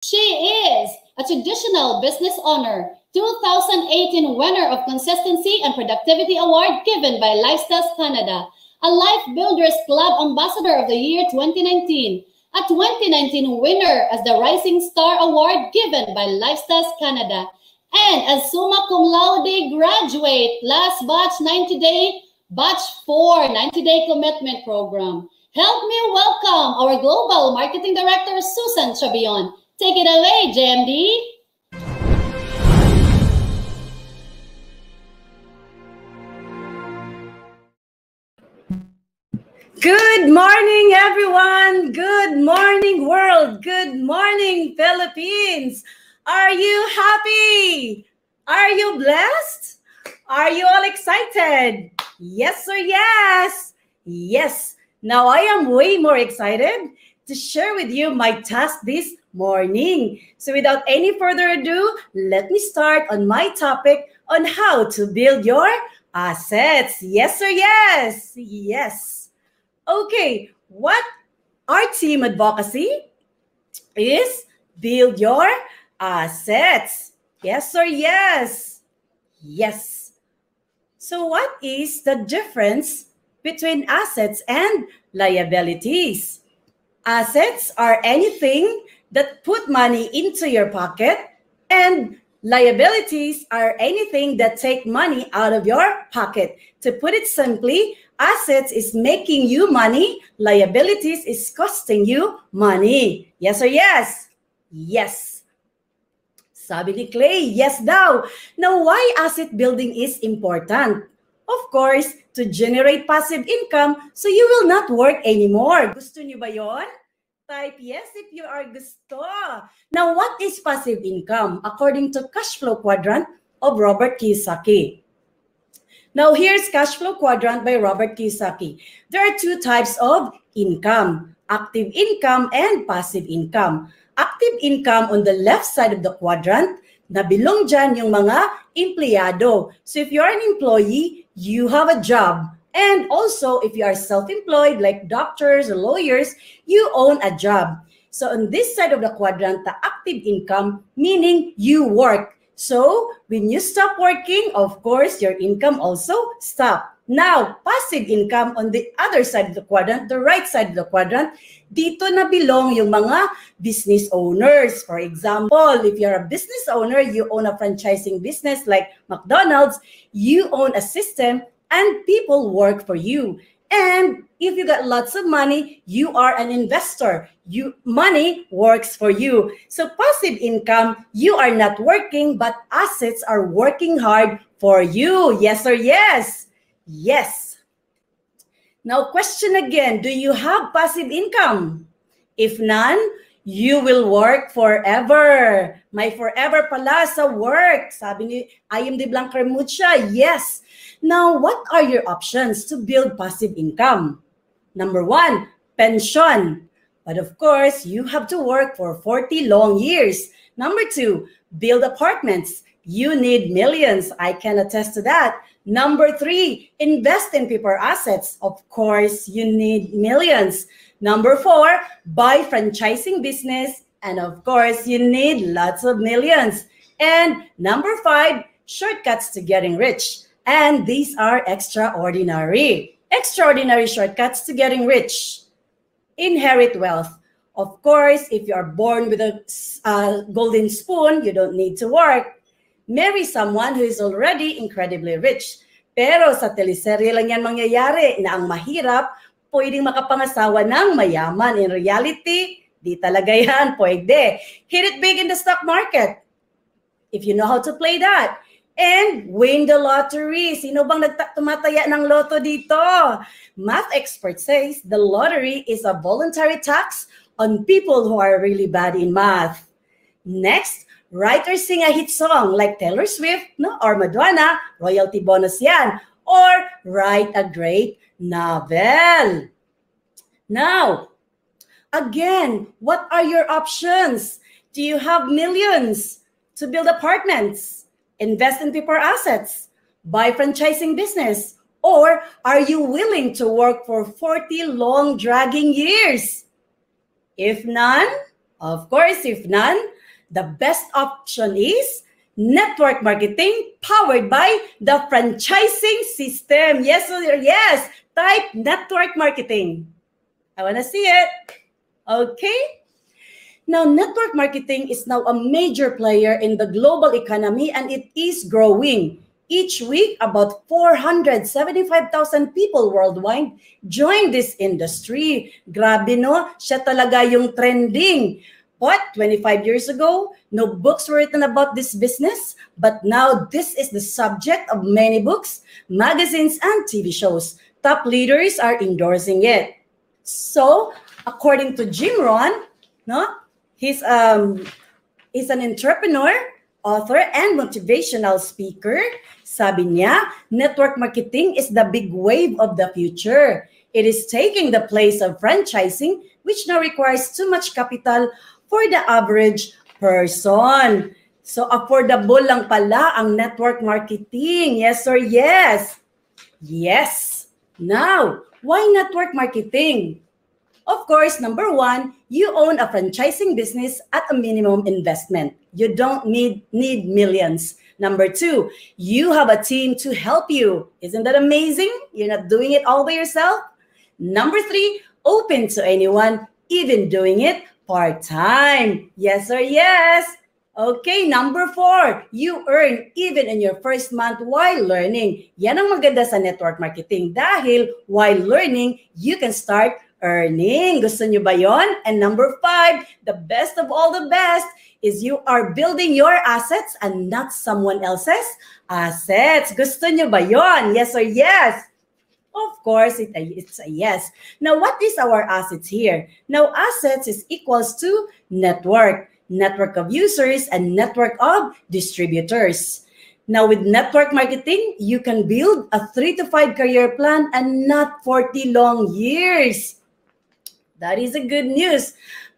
She is a traditional business owner, 2018 winner of Consistency and Productivity Award given by Lifestyles Canada, a Life Builders Club Ambassador of the Year 2019, a 2019 winner as the Rising Star Award given by Lifestyles Canada, and as summa cum laude graduate last batch 90-day, batch 4 90-day commitment program. Help me welcome our Global Marketing Director, Susan Chabion. Take it away, JMD. Good morning, everyone. Good morning, world. Good morning, Philippines. Are you happy? Are you blessed? Are you all excited? Yes or yes? Yes. Now I am way more excited to share with you my task this morning. So without any further ado, let me start on my topic on how to build your assets. Yes or yes? Yes. Okay, what our team advocacy is build your assets. Yes or yes? Yes. So what is the difference between assets and liabilities? Assets are anything that put money into your pocket, and liabilities are anything that take money out of your pocket. To put it simply, assets is making you money, liabilities is costing you money. Yes or yes? Yes. Sabi ni Clay, yes daw. Now, why asset building is important? Of course, to generate passive income so you will not work anymore. Gusto niyo ba yon? Type yes if you are gusto. Now, what is passive income according to cash flow quadrant of Robert Kiyosaki? Now, here's cash flow quadrant by Robert Kiyosaki. There are two types of income, active income and passive income. Active income on the left side of the quadrant, nabilong dyan yung mga empleyado. So if you're an employee, you have a job. And also, if you are self-employed, like doctors or lawyers, you own a job. So on this side of the quadrant, the active income, meaning you work. So when you stop working, of course, your income also stop. Now, passive income on the other side of the quadrant, the right side of the quadrant, dito na belong yung mga business owners. For example, if you're a business owner, you own a franchising business like McDonald's, you own a system and people work for you. And if you got lots of money, you are an investor. Money works for you. So passive income, you are not working, but assets are working hard for you. Yes or yes? Yes. Now, question again, do you have passive income? If none, you will work forever. May forever pala sa work. Sabi ni IMD Blancarmucha, yes. Now, what are your options to build passive income? Number one, pension. But of course, you have to work for 40 long years. Number two, build apartments. You need millions. I can attest to that. Number three, invest in paper assets. Of course, you need millions. Number four, buy franchising business. And of course, you need lots of millions. And number five, shortcuts to getting rich. And these are extraordinary. Extraordinary shortcuts to getting rich. Inherit wealth. Of course, if you are born with a golden spoon, you don't need to work. Marry someone who is already incredibly rich. Pero sa teleserye lang yan mangyayari na ang mahirap, pwedeng makapangasawa ng mayaman. In reality, di talaga yan pwede. Hit it big in the stock market. If you know how to play that. And win the lottery. Sino bang tumataya ng loto dito? Math expert says the lottery is a voluntary tax on people who are really bad in math. Next, write or sing a hit song like Taylor Swift, no, or Madonna, royalty bonus yan. Or write a great novel. Now, again, what are your options? Do you have millions to build apartments, invest in paper assets, buy franchising business, or are you willing to work for 40 long dragging years? If none, Of course, if none, the best option is network marketing powered by the franchising system. Yes or yes, type network marketing. I want to see it. Okay. Now, network marketing is now a major player in the global economy and it is growing. Each week, about 475,000 people worldwide join this industry. Grabe, no? Siya talaga yung trending. What? 25 years ago, no books were written about this business, but now this is the subject of many books, magazines, and TV shows. Top leaders are endorsing it. So, according to Jim Rohn, no, he's an entrepreneur, author, and motivational speaker. Sabi niya, network marketing is the big wave of the future. It is taking the place of franchising, which now requires too much capital for the average person. So, affordable lang pala ang network marketing. Yes or yes? Yes. Now, why network marketing? Of course, number one, you own a franchising business at a minimum investment. You don't need millions. Number two, you have a team to help you. Isn't that amazing? You're not doing it all by yourself. Number three, open to anyone, even doing it part-time. Yes or yes? Okay, number four, you earn even in your first month while learning. Yan ang maganda sa network marketing dahil while learning, you can start earning. Gusto nyo ba yon? And number five, the best of all the best is you are building your assets and not someone else's assets. Gusto nyo ba yon? Yes or yes? Of course, it's a yes. Now, what is our assets here? Now, assets is equals to network of users, and network of distributors. Now, with network marketing, you can build a 3 to 5 career plan and not 40 long years. That is a good news.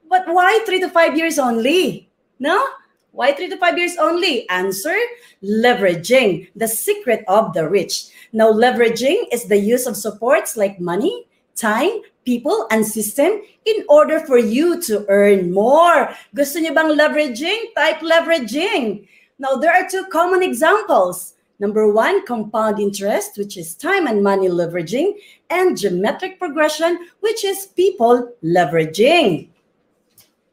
But why 3 to 5 years only? No? Why 3 to 5 years only? Answer, leveraging, the secret of the rich. Now, leveraging is the use of supports like money, time, people, and system in order for you to earn more. Gusto niyo bang leveraging? Type leveraging. Now, there are two common examples. Number one, compound interest, which is time and money leveraging, and geometric progression, which is people leveraging.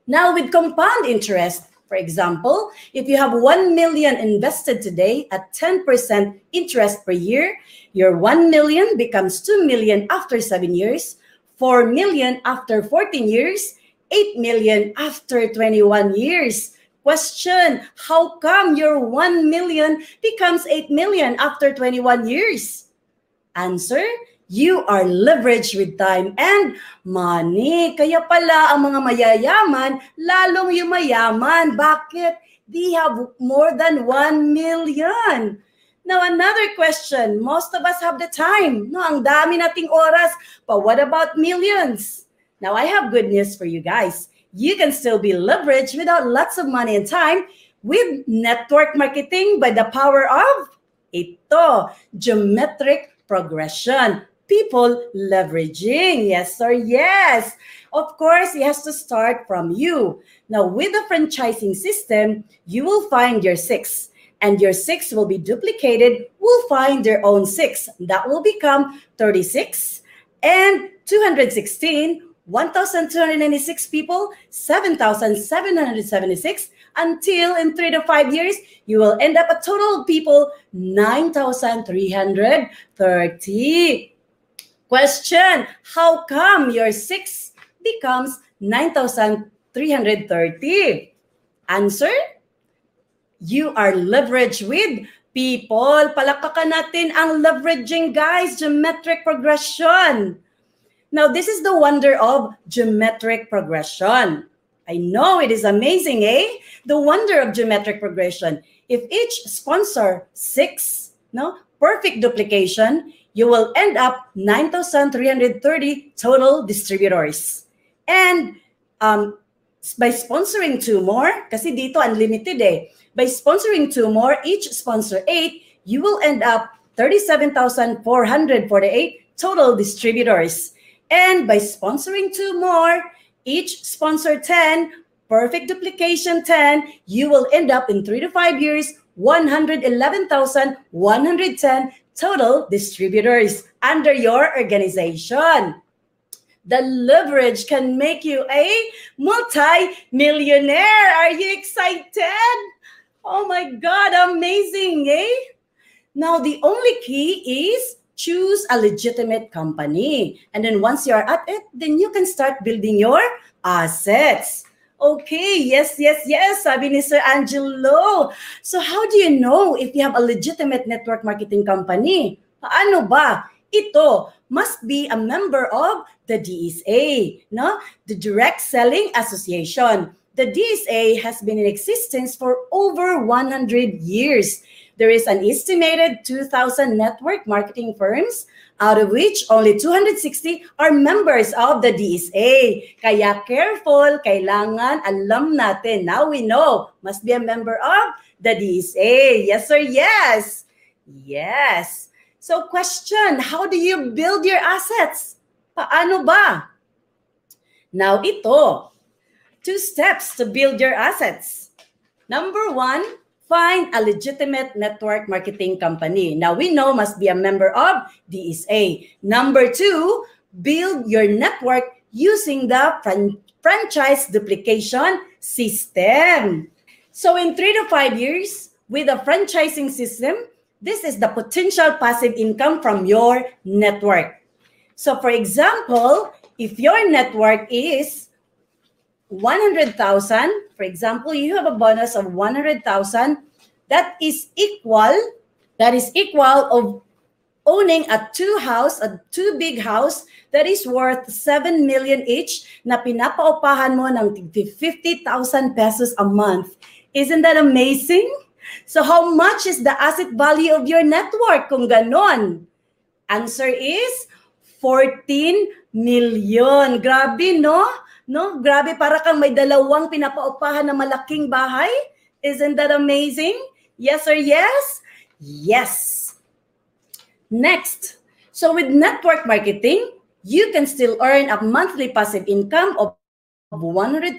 Now, with compound interest, for example, if you have 1 million invested today at 10% interest per year, your 1 million becomes 2 million after 7 years, 4 million after 14 years, 8 million after 21 years. Question, how come your 1 million becomes 8 million after 21 years? Answer, you are leveraged with time and money. Kaya pala ang mga mayayaman, lalong yumayaman. Bakit? They have more than 1 million. Now, another question. Most of us have the time. No, ang dami nating oras. But what about millions? Now, I have good news for you guys. You can still be leveraged without lots of money and time with network marketing by the power of ito, geometric progression. People leveraging. Yes or yes? Of course, it has to start from you. Now, with the franchising system, you will find your 6. And your 6 will be duplicated, will find their own 6. That will become 36 and 216, 1,296 people, 7,776, until in 3 to 5 years, you will end up a total of people 9,330. Question, how come your 6 becomes 9,330? Answer, you are leveraged with people. Palakpakan natin ang leveraging, guys. Geometric progression. Now, this is the wonder of geometric progression. I know it is amazing, eh? The wonder of geometric progression. If each sponsor 6, no, perfect duplication, you will end up 9,330 total distributors. And by sponsoring 2 more, kasi dito unlimited eh, by sponsoring 2 more, each sponsor 8, you will end up 37,448 total distributors. And by sponsoring 2 more, each sponsor 10, perfect duplication 10, you will end up in 3 to 5 years, 111,110 total distributors under your organization. The leverage can make you a multi-millionaire. Are you excited? Oh my God, amazing, eh? Now, the only key is choose a legitimate company. And then once you're at it, then you can start building your assets. Okay, yes, sabi ni Sir Angelo. So how do you know if you have a legitimate network marketing company? Paano ba? Ito must be a member of the DSA, no? The Direct Selling Association. The DSA has been in existence for over 100 years. There is an estimated 2,000 network marketing firms, out of which only 260 are members of the DSA. Kaya careful, kailangan alam natin. Now we know, must be a member of the DSA. Yes or yes? Yes. So question, how do you build your assets? Paano ba? Now ito, 2 steps to build your assets. Number 1, find a legitimate network marketing company. Now we know must be a member of DSA. Number 2, build your network using the franchise duplication system. So in 3 to 5 years, with a franchising system, this is the potential passive income from your network. So for example, if your network is 100,000, for example, you have a bonus of 100,000, that is equal of owning a 2 big house that is worth 7 million each na pinapaupahan mo ng 50,000 pesos a month. Isn't that amazing? So how much is the asset value of your network kung ganon? Answer is 14 million. Grabe, no? No, grabe, para kang may 2 pinapaupahan na malaking bahay. Isn't that amazing? Yes or yes? Yes. Next, so with network marketing, you can still earn a monthly passive income of 100,000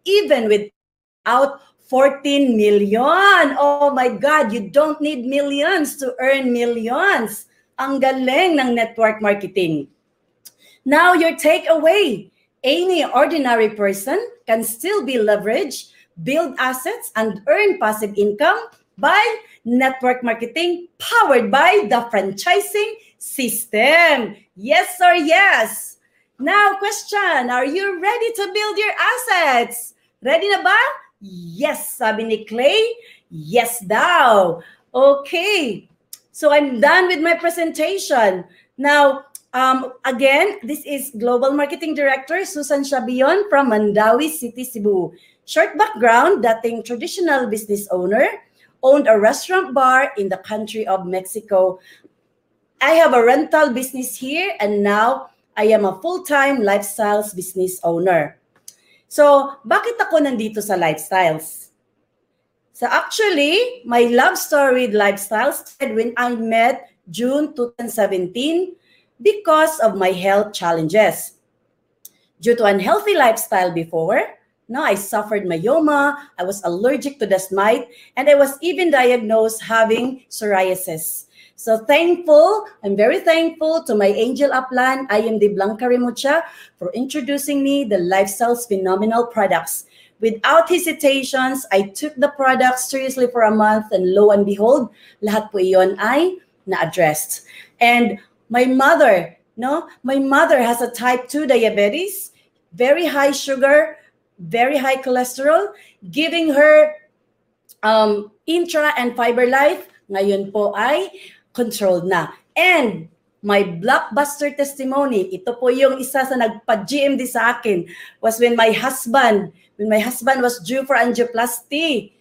even without 14 million. Oh my God, you don't need millions to earn millions. Ang galing ng network marketing. Now your takeaway. Any ordinary person can still be leveraged, build assets, and earn passive income by network marketing powered by the franchising system. Yes or yes? Now, question, are you ready to build your assets? Ready na ba? Yes, sabi ni Clay. Yes daw. Okay. So I'm done with my presentation. Now, again, this is Global Marketing Director Susan Shabion from Mandawi City, Cebu. Short background, dating traditional business owner, owned a restaurant bar in the country of Mexico. I have a rental business here, and now I am a full-time lifestyles business owner. So, bakit ako nandito sa lifestyles? So actually, my love story with lifestyles started when I met June 2017 because of my health challenges. Due to unhealthy lifestyle before, I suffered myoma, I was allergic to dust mite, and I was even diagnosed having psoriasis. So I'm very thankful to my angel upline, IMD Blanca Remucha, for introducing me the Lifestyles Phenomenal products. Without hesitations, I took the products seriously for a month, and lo and behold, lahat po iyon ay na-addressed. And my mother has a type 2 diabetes, very high sugar, very high cholesterol, giving her intra and fiber life, ngayon po ay controlled na. And my blockbuster testimony, ito po yung isa sa nagpa-GMD sa akin, was when my husband was due for angioplasty,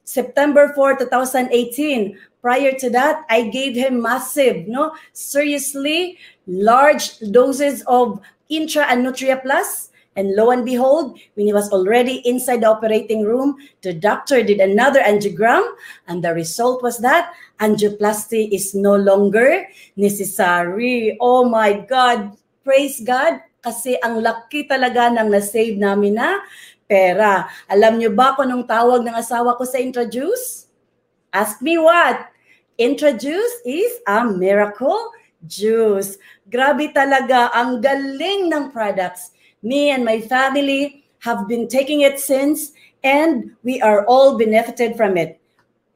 September 4, 2018. Prior to that, I gave him massive, seriously large doses of Intra and Nutria Plus. And lo and behold, when he was already inside the operating room, the doctor did another angiogram, and the result was that angioplasty is no longer necessary. Oh my God! Praise God! Kasi ang laki talaga ng na-save namin na pera. Alam nyo ba kung anong tawag ng asawa ko sa Introjuice? Ask me what? Introjuice is a miracle juice. Grabe talaga, ang galing ng products. Me and my family have been taking it since, and we are all benefited from it.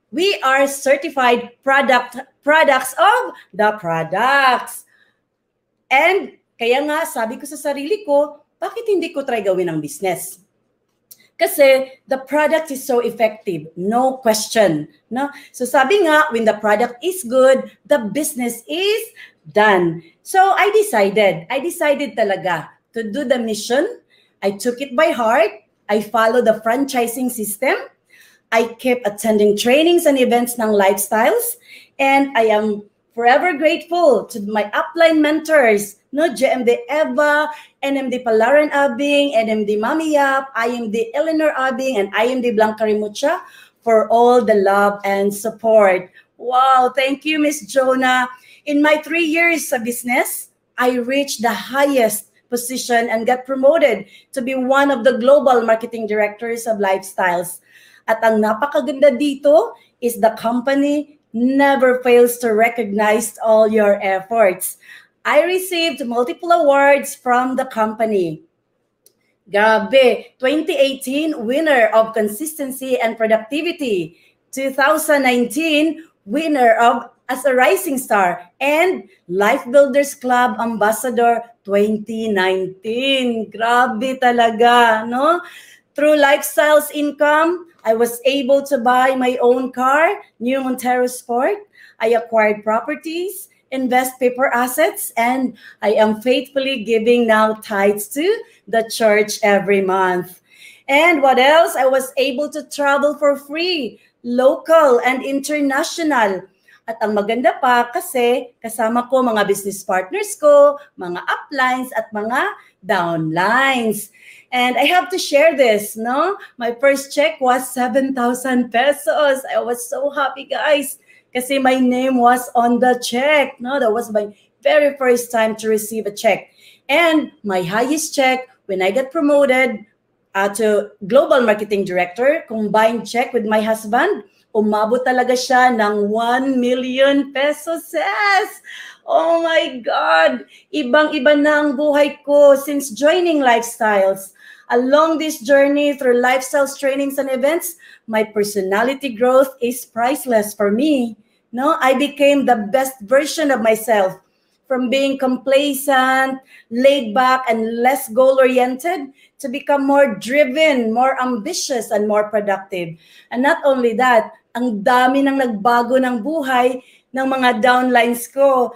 We are certified products of the products. And kaya nga, sabi ko sa sarili ko, bakit hindi ko try gawin ang business? Kasi the product is so effective, no question. No? So sabi nga, when the product is good, the business is done. So I decided talaga to do the mission. I took it by heart. I followed the franchising system. I kept attending trainings and events ng Lifestyles. And I am forever grateful to my upline mentors, no, JMD Eva, NMD Palaran Abing, NMD Mami Yap, IMD Eleanor Abing, and IMD Blanca Rimucha for all the love and support. Wow, thank you, Miss Jonah. In my 3 years sa business, I reached the highest position and got promoted to be one of the global marketing directors of Lifestyles. At ang napakaganda dito is the company never fails to recognize all your efforts. I received multiple awards from the company. Grabe, 2018 winner of consistency and productivity, 2019 winner of as a rising star, and Life Builders Club Ambassador 2019. Grabe talaga, no? Through Lifestyles income, I was able to buy my own car, new Montero Sport. I acquired properties, invest paper assets, and I am faithfully giving now tithes to the church every month. And what else? I was able to travel for free, local and international. At ang maganda pa kasi kasama ko mga business partners ko, mga uplines at mga downlines. And I have to share this, no? My first check was 7,000 pesos. I was so happy, guys, kasi my name was on the check, no? That was my very first time to receive a check. And my highest check when I got promoted to Global Marketing Director, combined check with my husband, umabot talaga siya ng 1 million pesos. Oh my God! Ibang-iba na ang buhay ko since joining Lifestyles. Along this journey through Lifestyles trainings and events, my personality growth is priceless for me. No, I became the best version of myself. From being complacent, laid back, and less goal-oriented to become more driven, more ambitious, and more productive. And not only that, ang dami nang nagbago ng buhay ng mga downlines ko.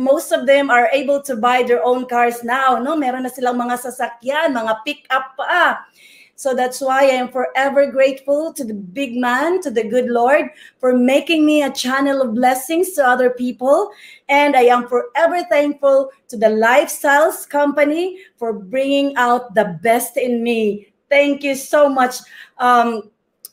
Most of them are able to buy their own cars now. No? Meron na silang mga sasakyan, mga pick-up pa. So that's why I am forever grateful to the big man, to the good Lord, for making me a channel of blessings to other people. And I am forever thankful to the Lifestyles company for bringing out the best in me. Thank you so much,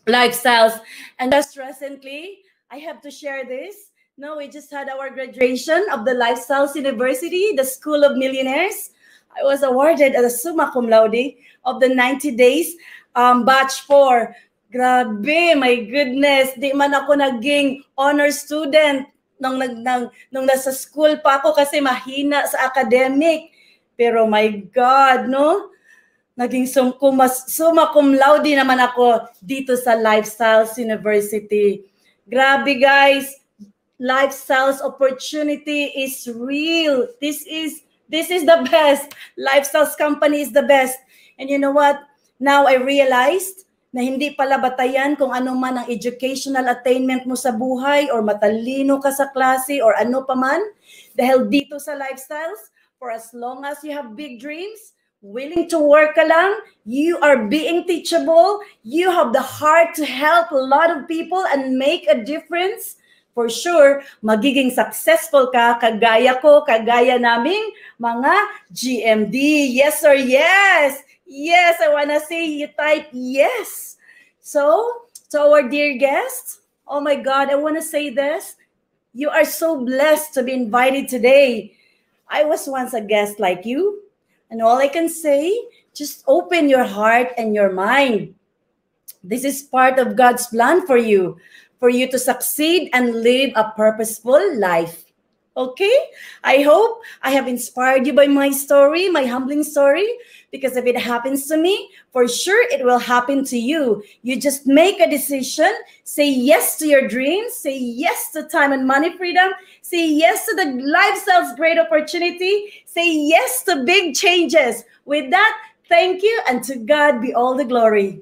Lifestyles. And just recently, I have to share this. No, we just had our graduation of the Lifestyles University, the School of Millionaires. I was awarded as a summa cum laude of the 90 days batch 4. Grabe, my goodness. Di man ako naging honor student nung nasa school pa ako kasi mahina sa academic. Pero my God, no? Naging summa cum laude naman ako dito sa Lifestyles University. Grabe, guys. Lifestyles opportunity is real. This is the best. Lifestyles company is the best. And you know what? Now I realized na hindi pala batayan kung ano man ang educational attainment mo sa buhay or matalino ka sa klase or ano pa man. Dahil dito sa Lifestyles, for as long as you have big dreams, willing to work ka lang, you are being teachable, you have the heart to help a lot of people and make a difference, for sure, magiging successful ka, kagaya ko, kagaya naming mga GMD. Yes or yes? Yes, I wanna see you type yes. So, to our dear guests, oh my God, I wanna say this. You are so blessed to be invited today. I was once a guest like you. And all I can say, just open your heart and your mind. This is part of God's plan for you to succeed and live a purposeful life. Okay? I hope I have inspired you by my story, my humbling story, because if it happens to me, for sure it will happen to you. You just make a decision, say yes to your dreams, say yes to time and money freedom, say yes to the lifestyle's great opportunity, say yes to big changes. With that, thank you, and to God be all the glory.